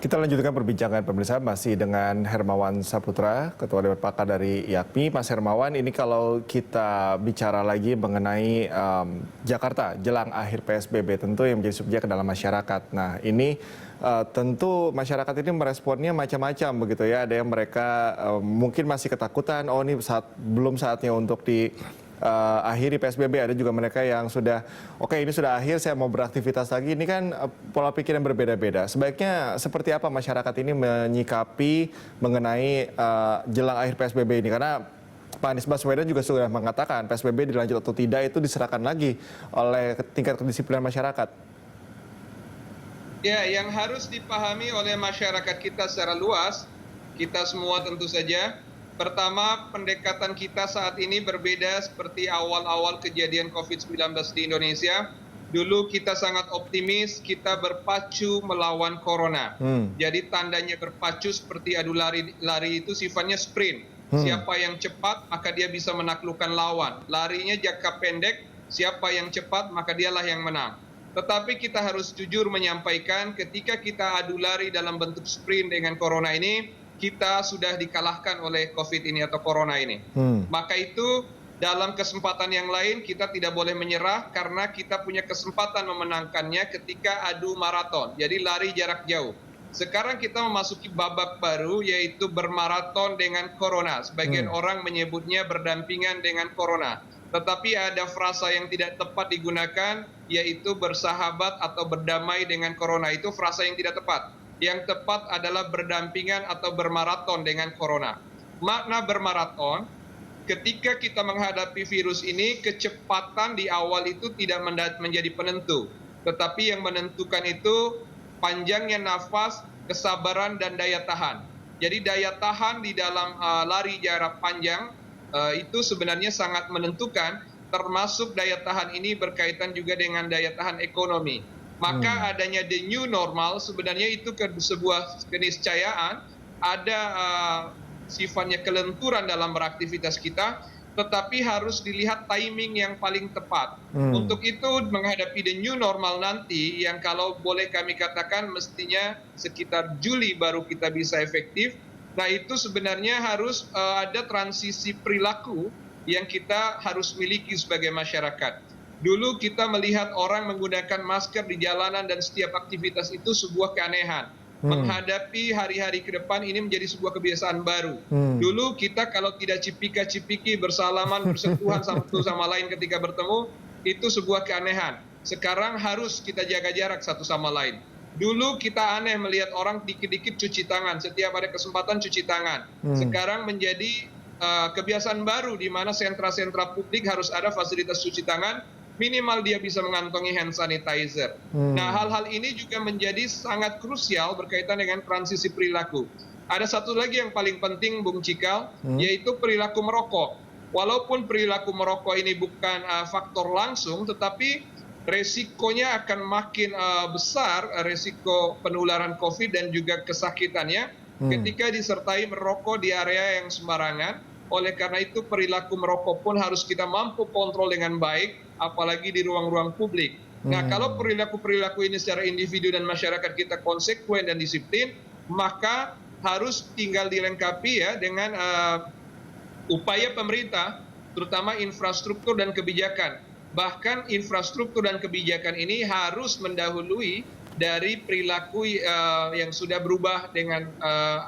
Kita lanjutkan perbincangan pemirsa masih dengan Hermawan Saputra, Ketua Dewan Pakar dari IAKMI. Mas Hermawan, ini kalau kita bicara lagi mengenai Jakarta jelang akhir PSBB tentu yang menjadi subjek dalam masyarakat. Nah ini tentu masyarakat ini meresponnya macam-macam begitu ya. Ada yang mereka mungkin masih ketakutan, oh ini belum saatnya untuk akhiri PSBB. Ada juga mereka yang sudah, oke ini sudah akhir, saya mau beraktivitas lagi. Ini kan pola pikir yang berbeda-beda. Sebaiknya seperti apa masyarakat ini menyikapi mengenai jelang akhir PSBB ini? Karena Pak Anies Baswedan juga sudah mengatakan PSBB dilanjut atau tidak itu diserahkan lagi oleh tingkat kedisiplinan masyarakat. Ya, yang harus dipahami oleh masyarakat kita secara luas, kita semua tentu saja. Pertama, pendekatan kita saat ini berbeda seperti awal-awal kejadian COVID-19 di Indonesia. Dulu kita sangat optimis, kita berpacu melawan corona. Jadi tandanya berpacu seperti adu lari itu sifatnya sprint. Siapa yang cepat, maka dia bisa menaklukkan lawan. Larinya jangka pendek, siapa yang cepat, maka dialah yang menang. Tetapi kita harus jujur menyampaikan ketika kita adu lari dalam bentuk sprint dengan corona ini, kita sudah dikalahkan oleh COVID ini atau corona ini. Maka itu dalam kesempatan yang lain kita tidak boleh menyerah karena kita punya kesempatan memenangkannya ketika adu maraton, jadi lari jarak jauh. Sekarang kita memasuki babak baru yaitu bermaraton dengan corona. Sebagian orang menyebutnya berdampingan dengan corona. Tetapi ada frasa yang tidak tepat digunakan yaitu bersahabat atau berdamai dengan corona. Itu frasa yang tidak tepat. Yang tepat adalah berdampingan atau bermaraton dengan corona. Makna bermaraton, ketika kita menghadapi virus ini, kecepatan di awal itu tidak menjadi penentu. Tetapi yang menentukan itu panjangnya nafas, kesabaran, dan daya tahan. Jadi daya tahan di dalam lari jarak panjang itu sebenarnya sangat menentukan, termasuk daya tahan ini berkaitan juga dengan daya tahan ekonomi. Maka adanya the new normal sebenarnya itu sebuah keniscayaan, ada sifatnya kelenturan dalam beraktivitas kita, tetapi harus dilihat timing yang paling tepat. Untuk itu menghadapi the new normal nanti yang kalau boleh kami katakan mestinya sekitar Juli baru kita bisa efektif. Nah itu sebenarnya harus ada transisi perilaku yang kita harus miliki sebagai masyarakat. Dulu kita melihat orang menggunakan masker di jalanan dan setiap aktivitas itu sebuah keanehan. Menghadapi hari-hari ke depan ini menjadi sebuah kebiasaan baru. Dulu kita kalau tidak cipika-cipiki, bersalaman, bersentuhan satu sama lain ketika bertemu, itu sebuah keanehan. Sekarang harus kita jaga jarak satu sama lain. Dulu kita aneh melihat orang dikit-dikit cuci tangan, setiap ada kesempatan cuci tangan. Sekarang menjadi kebiasaan baru di mana sentra-sentra publik harus ada fasilitas cuci tangan, minimal dia bisa mengantongi hand sanitizer. Nah, hal-hal ini juga menjadi sangat krusial berkaitan dengan transisi perilaku. Ada satu lagi yang paling penting, Bung Cikal, yaitu perilaku merokok. Walaupun perilaku merokok ini bukan faktor langsung, tetapi resikonya akan makin besar, resiko penularan COVID dan juga kesakitannya ketika disertai merokok di area yang sembarangan. Oleh karena itu perilaku merokok pun harus kita mampu kontrol dengan baik, apalagi di ruang-ruang publik. Nah kalau perilaku-perilaku ini secara individu dan masyarakat kita konsekuen dan disiplin, maka harus tinggal dilengkapi ya dengan upaya pemerintah, terutama infrastruktur dan kebijakan. Bahkan infrastruktur dan kebijakan ini harus mendahului dari perilaku yang sudah berubah dengan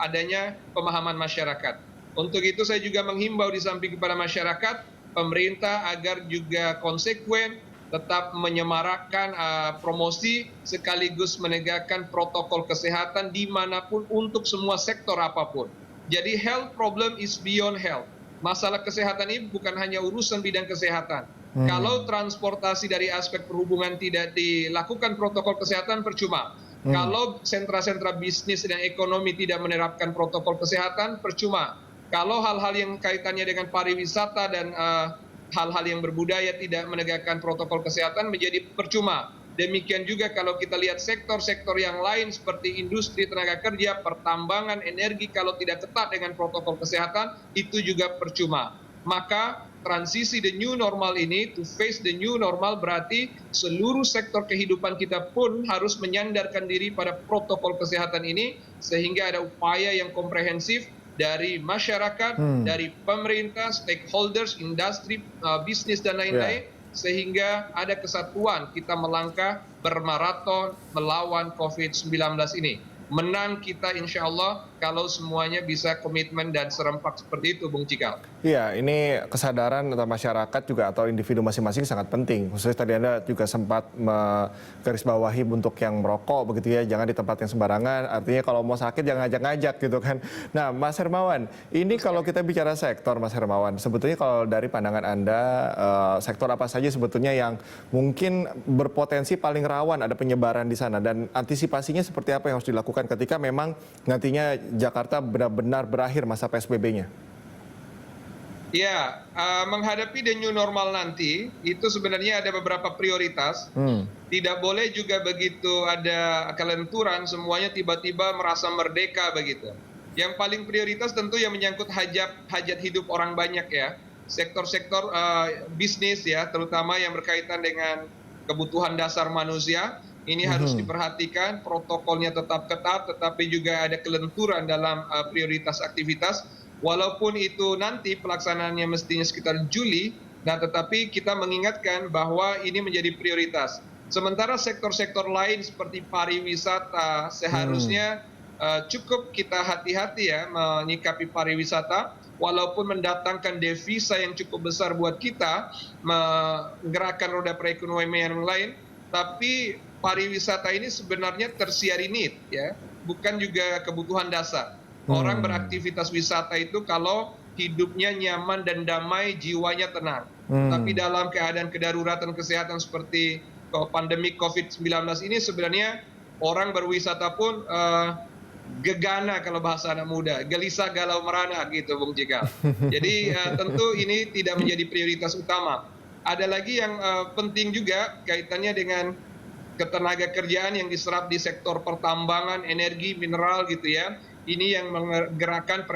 adanya pemahaman masyarakat. Untuk itu saya juga menghimbau di samping kepada masyarakat, pemerintah agar juga konsekuen, tetap menyemarakkan promosi sekaligus menegakkan protokol kesehatan dimanapun untuk semua sektor apapun. Jadi health problem is beyond health. Masalah kesehatan ini bukan hanya urusan bidang kesehatan. Kalau transportasi dari aspek perhubungan tidak dilakukan protokol kesehatan percuma. Kalau sentra-sentra bisnis dan ekonomi tidak menerapkan protokol kesehatan percuma. Kalau hal-hal yang kaitannya dengan pariwisata dan hal-hal yang berbudaya tidak menegakkan protokol kesehatan menjadi percuma. Demikian juga kalau kita lihat sektor-sektor yang lain seperti industri, tenaga kerja, pertambangan, energi, kalau tidak ketat dengan protokol kesehatan itu juga percuma. Maka transisi the new normal ini, to face the new normal berarti seluruh sektor kehidupan kita pun harus menyandarkan diri pada protokol kesehatan ini sehingga ada upaya yang komprehensif dari masyarakat, dari pemerintah, stakeholders, industri, bisnis dan lain-lain sehingga ada kesatuan kita melangkah bermaraton melawan COVID-19 ini. Menang kita insya Allah kalau semuanya bisa komitmen dan serempak seperti itu, Bung Cikal. Iya, ini kesadaran antara masyarakat juga atau individu masing-masing sangat penting. Khususnya tadi Anda juga sempat menggarisbawahi untuk yang merokok begitu ya, jangan di tempat yang sembarangan. Artinya kalau mau sakit jangan ngajak-ngajak gitu kan. Nah, Mas Hermawan, ini kalau kita bicara sektor, Mas Hermawan, sebetulnya kalau dari pandangan Anda, sektor apa saja sebetulnya yang mungkin berpotensi paling rawan ada penyebaran di sana dan antisipasinya seperti apa yang harus dilakukan ketika memang nantinya Jakarta benar-benar berakhir masa PSBB-nya? Ya, menghadapi the new normal nanti, itu sebenarnya ada beberapa prioritas. Tidak boleh juga begitu ada kelenturan, semuanya tiba-tiba merasa merdeka begitu. Yang paling prioritas tentu yang menyangkut hajat hidup orang banyak ya. Sektor-sektor bisnis ya, terutama yang berkaitan dengan kebutuhan dasar manusia. Ini harus diperhatikan, protokolnya tetap ketat, tetapi juga ada kelenturan dalam prioritas aktivitas. Walaupun itu nanti pelaksanaannya mestinya sekitar Juli, nah tetapi kita mengingatkan bahwa ini menjadi prioritas. Sementara sektor-sektor lain seperti pariwisata seharusnya cukup kita hati-hati ya menyikapi pariwisata, walaupun mendatangkan devisa yang cukup besar buat kita, menggerakkan roda perekonomian yang lain, tapi pariwisata ini sebenarnya tertiary need ya, bukan juga kebutuhan dasar. Orang beraktivitas wisata itu kalau hidupnya nyaman dan damai, jiwanya tenang. Tapi dalam keadaan kedaruratan kesehatan seperti pandemi COVID-19 ini sebenarnya orang berwisata pun gegana kalau bahasa anak muda, gelisah galau merana gitu Bung Cikal. Jadi tentu ini tidak menjadi prioritas utama. Ada lagi yang penting juga kaitannya dengan ketenaga kerjaan yang diserap di sektor pertambangan, energi, mineral gitu ya. Ini yang menggerakkan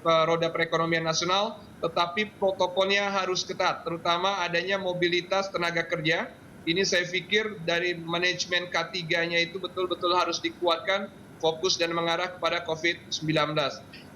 roda perekonomian nasional, tetapi protokolnya harus ketat, terutama adanya mobilitas tenaga kerja. Ini saya pikir dari manajemen K3-nya itu betul-betul harus dikuatkan, fokus dan mengarah kepada COVID-19.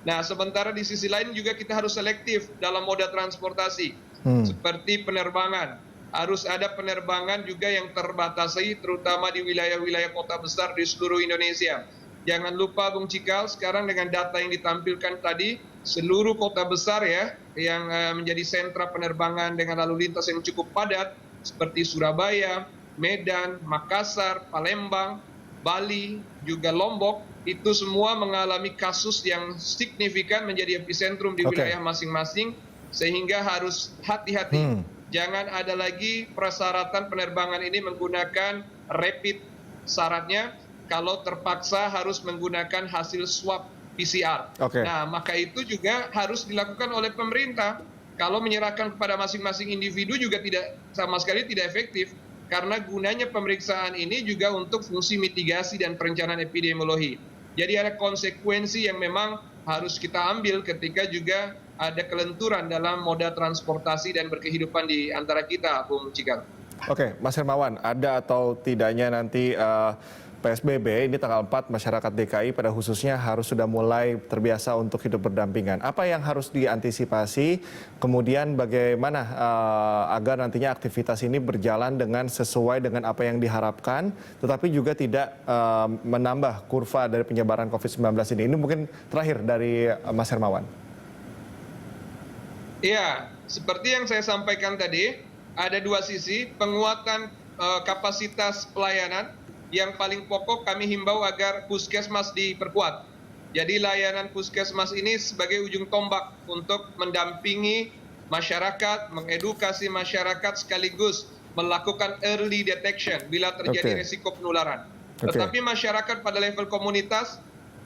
Nah, sementara di sisi lain juga kita harus selektif dalam moda transportasi, seperti penerbangan. Harus ada penerbangan juga yang terbatasi, terutama di wilayah-wilayah kota besar di seluruh Indonesia. Jangan lupa Bung Cikal, sekarang dengan data yang ditampilkan tadi, seluruh kota besar ya, yang menjadi sentra penerbangan dengan lalu lintas yang cukup padat, seperti Surabaya, Medan, Makassar, Palembang, Bali, juga Lombok, itu semua mengalami kasus yang signifikan menjadi epicentrum di wilayah masing-masing, sehingga harus hati-hati. Jangan ada lagi persyaratan penerbangan ini menggunakan rapid, syaratnya kalau terpaksa harus menggunakan hasil swab PCR. Nah, maka itu juga harus dilakukan oleh pemerintah. Kalau menyerahkan kepada masing-masing individu juga tidak sama sekali tidak efektif. Karena gunanya pemeriksaan ini juga untuk fungsi mitigasi dan perencanaan epidemiologi. Jadi ada konsekuensi yang memang harus kita ambil ketika juga ada kelenturan dalam moda transportasi dan berkehidupan di antara kita, Bung Cikal. Oke, Mas Hermawan, ada atau tidaknya nanti PSBB ini tanggal 4 masyarakat DKI pada khususnya harus sudah mulai terbiasa untuk hidup berdampingan. Apa yang harus diantisipasi, kemudian bagaimana agar nantinya aktivitas ini berjalan dengan sesuai dengan apa yang diharapkan, tetapi juga tidak menambah kurva dari penyebaran COVID-19 ini. Ini mungkin terakhir dari Mas Hermawan. Iya, seperti yang saya sampaikan tadi, ada dua sisi, penguatan kapasitas pelayanan. Yang paling pokok kami himbau agar puskesmas diperkuat. Jadi layanan puskesmas ini sebagai ujung tombak untuk mendampingi masyarakat, mengedukasi masyarakat sekaligus melakukan early detection bila terjadi risiko penularan. Tetapi masyarakat pada level komunitas,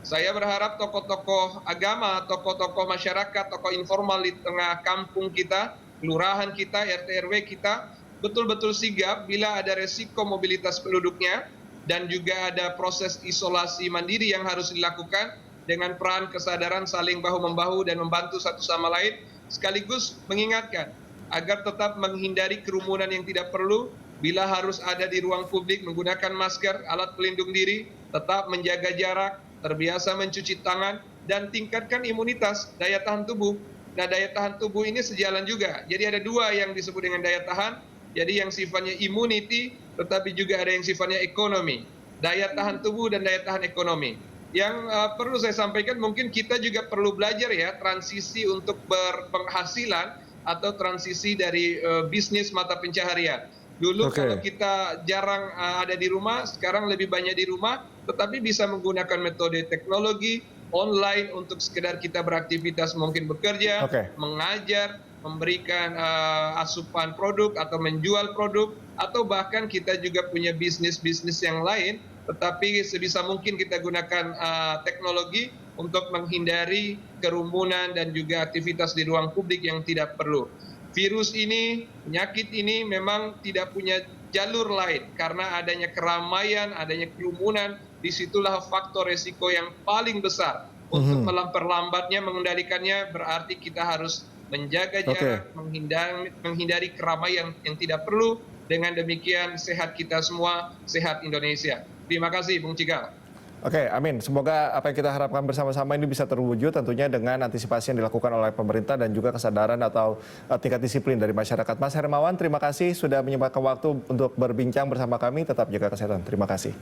saya berharap tokoh-tokoh agama, tokoh-tokoh masyarakat, tokoh informal di tengah kampung kita, kelurahan kita, RT RW kita, betul-betul sigap bila ada risiko mobilitas penduduknya, dan juga ada proses isolasi mandiri yang harus dilakukan dengan peran kesadaran saling bahu-membahu dan membantu satu sama lain, sekaligus mengingatkan agar tetap menghindari kerumunan yang tidak perlu. Bila harus ada di ruang publik, menggunakan masker, alat pelindung diri, tetap menjaga jarak, terbiasa mencuci tangan, dan tingkatkan imunitas, daya tahan tubuh. Nah, daya tahan tubuh ini sejalan juga. Jadi ada dua yang disebut dengan daya tahan. Jadi yang sifatnya immunity, tetapi juga ada yang sifatnya ekonomi. Daya tahan tubuh dan daya tahan ekonomi. Yang perlu saya sampaikan, mungkin kita juga perlu belajar ya, transisi untuk berpenghasilan atau transisi dari bisnis mata pencaharian. Dulu kalau kita jarang ada di rumah, sekarang lebih banyak di rumah, tetapi bisa menggunakan metode teknologi online untuk sekedar kita beraktivitas, mungkin bekerja, mengajar, memberikan asupan produk atau menjual produk, atau bahkan kita juga punya bisnis-bisnis yang lain, tetapi sebisa mungkin kita gunakan teknologi untuk menghindari kerumunan dan juga aktivitas di ruang publik yang tidak perlu. Virus ini, penyakit ini memang tidak punya jalur lain karena adanya keramaian, adanya kerumunan, disitulah faktor resiko yang paling besar. Untuk memperlambatnya, mengendalikannya, berarti kita harus menjaga jarak, menghindari keramaian yang tidak perlu. Dengan demikian, sehat kita semua, sehat Indonesia. Terima kasih, Bung Cikal. Oke, amin. Semoga apa yang kita harapkan bersama-sama ini bisa terwujud tentunya dengan antisipasi yang dilakukan oleh pemerintah dan juga kesadaran atau tingkat disiplin dari masyarakat. Mas Hermawan, terima kasih sudah menyempatkan waktu untuk berbincang bersama kami. Tetap jaga kesehatan. Terima kasih.